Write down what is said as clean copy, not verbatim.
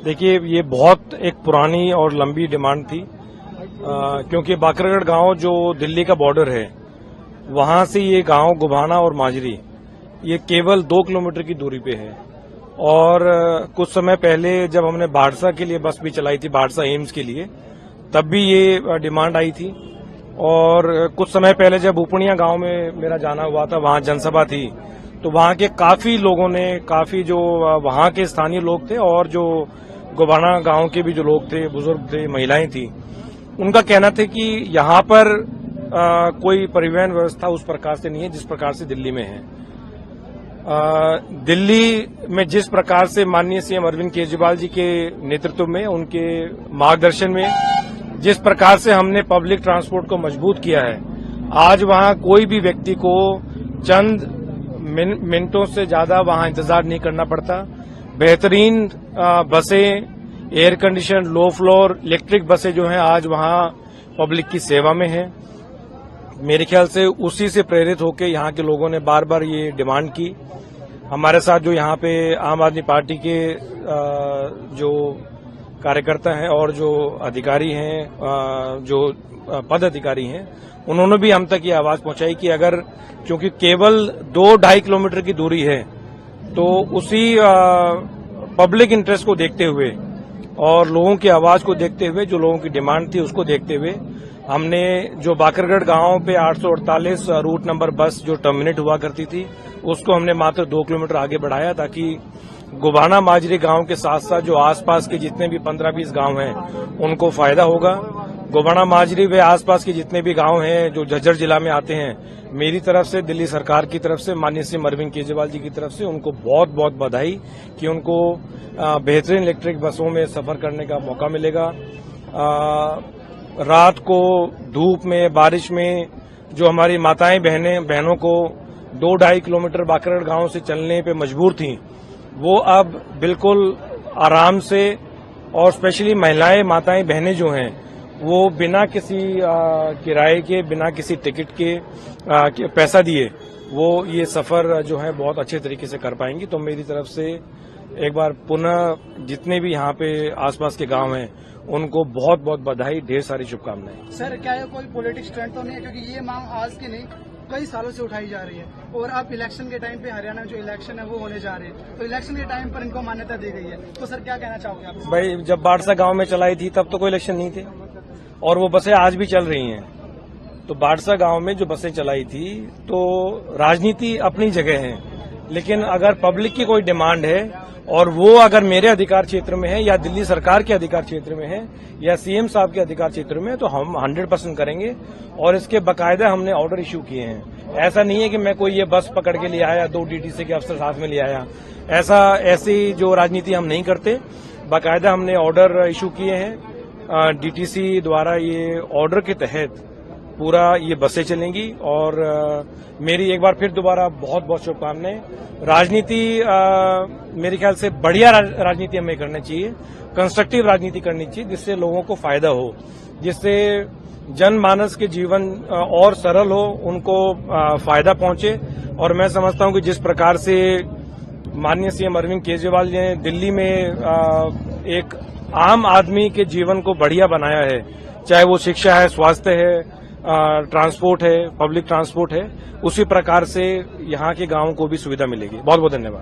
देखिए, ये बहुत एक पुरानी और लंबी डिमांड थी, क्योंकि बाकरगढ़ गांव जो दिल्ली का बॉर्डर है, वहां से ये गांव गुभाना और माजरी ये केवल 2 किलोमीटर की दूरी पे है। और कुछ समय पहले जब हमने बाड़सा के लिए बस भी चलाई थी, बाड़सा एम्स के लिए, तब भी ये डिमांड आई थी। और कुछ समय पहले जब उपनिया गांव में मेरा जाना हुआ था, वहां जनसभा थी, तो वहां के काफी लोगों ने, काफी जो वहां के स्थानीय लोग थे और जो गुभाना गांव के भी जो लोग थे, बुजुर्ग थे, महिलाएं थी, उनका कहना था कि यहां पर कोई परिवहन व्यवस्था उस प्रकार से नहीं है जिस प्रकार से दिल्ली में है। दिल्ली में जिस प्रकार से माननीय सीएम अरविंद केजरीवाल जी के नेतृत्व में, उनके मार्गदर्शन में जिस प्रकार से हमने पब्लिक ट्रांसपोर्ट को मजबूत किया है, आज वहां कोई भी व्यक्ति को चंद मिनटों से ज्यादा वहां इंतजार नहीं करना पड़ता। बेहतरीन बसें, air condition, low floor, electric बसें जो हैं आज वहां पब्लिक की सेवा में हैं। मेरे ख्याल से उसी से प्रेरित होकर यहां के लोगों ने बार बार ये डिमांड की। हमारे साथ जो यहां पे आम आदमी पार्टी के जो कार्यकर्ता हैं और जो अधिकारी हैं, जो पद अधिकारी हैं, उन्होंने भी हम तक ये आवाज पहुंचाई कि अगर, क्योंकि केवल 2-2.5 किलोमीटर की दूरी है, तो उसी पब्लिक इंटरेस्ट को देखते हुए और लोगों की आवाज को देखते हुए, जो लोगों की डिमांड थी उसको देखते हुए, हमने जो बाकरगढ़ गांव पे 848 रूट नंबर बस जो टर्मिनेट हुआ करती थी, उसको हमने मात्र 2 किलोमीटर आगे बढ़ाया, ताकि गुभाना माजरी गांव के साथ साथ जो आसपास के जितने भी 15-20 गांव हैं उनको फायदा होगा। गुभाना माजरी व आसपास के जितने भी गांव हैं जो झज्जर जिला में आते हैं, मेरी तरफ से, दिल्ली सरकार की तरफ से, माननीय सीएम अरविंद केजरीवाल जी की तरफ से उनको बहुत बहुत बधाई कि उनको बेहतरीन इलेक्ट्रिक बसों में सफर करने का मौका मिलेगा। रात को धूप में, बारिश में जो हमारी माताएं बहनों को 2-2.5 किलोमीटर बाकरगढ़ गांव से चलने पे मजबूर थीं, वो अब बिल्कुल आराम से, और स्पेशली महिलाएं, माताएं, बहनें जो हैं, वो बिना किसी किराए के, बिना किसी टिकट के पैसा दिए वो ये सफर जो है बहुत अच्छे तरीके से कर पाएंगी। तो मेरी तरफ से एक बार पुनः जितने भी यहाँ पे आसपास के गांव हैं उनको बहुत बहुत बधाई, ढेर सारी शुभकामनाएं। सर, क्या ये कोई पॉलिटिक्स ट्रेंड तो नहीं है, क्योंकि ये मांग आज की नहीं कई सालों से उठाई जा रही है, और अब इलेक्शन के टाइम पे हरियाणा में जो इलेक्शन है वो होने जा रहे हैं, तो इलेक्शन के टाइम पर इनको मान्यता दी गई है, तो सर क्या कहना चाहोगे आप? भाई, जब बाड़सा गांव में चलाई थी तब तो कोई इलेक्शन नहीं थे, और वो बसें आज भी चल रही हैं। तो बाड़सा गांव में जो बसें चलाई थी, तो राजनीति अपनी जगह है, लेकिन अगर पब्लिक की कोई डिमांड है और वो अगर मेरे अधिकार क्षेत्र में है, या दिल्ली सरकार के अधिकार क्षेत्र में है, या सीएम साहब के अधिकार क्षेत्र में है, तो हम 100% करेंगे, और इसके बाकायदा हमने ऑर्डर इश्यू किए हैं। ऐसा नहीं है कि मैं कोई ये बस पकड़ के ले आया, 2 डीटीसी के अफसर साथ में ले आया, ऐसी जो राजनीति हम नहीं करते। बाकायदा हमने ऑर्डर इश्यू किए हैं, डीटीसी द्वारा ये ऑर्डर के तहत पूरा ये बसें चलेंगी। और मेरी एक बार फिर दोबारा बहुत बहुत शुभकामनाएं। राजनीति मेरे ख्याल से बढ़िया राजनीति हमें करनी चाहिए, कंस्ट्रक्टिव राजनीति करनी चाहिए, जिससे लोगों को फायदा हो, जिससे जनमानस के जीवन और सरल हो, उनको फायदा पहुंचे। और मैं समझता हूं कि जिस प्रकार से माननीय सीएम अरविंद केजरीवाल ने दिल्ली में एक आम आदमी के जीवन को बढ़िया बनाया है, चाहे वो शिक्षा है, स्वास्थ्य है, ट्रांसपोर्ट है, पब्लिक ट्रांसपोर्ट है, उसी प्रकार से यहाँ के गांवों को भी सुविधा मिलेगी। बहुत बहुत धन्यवाद।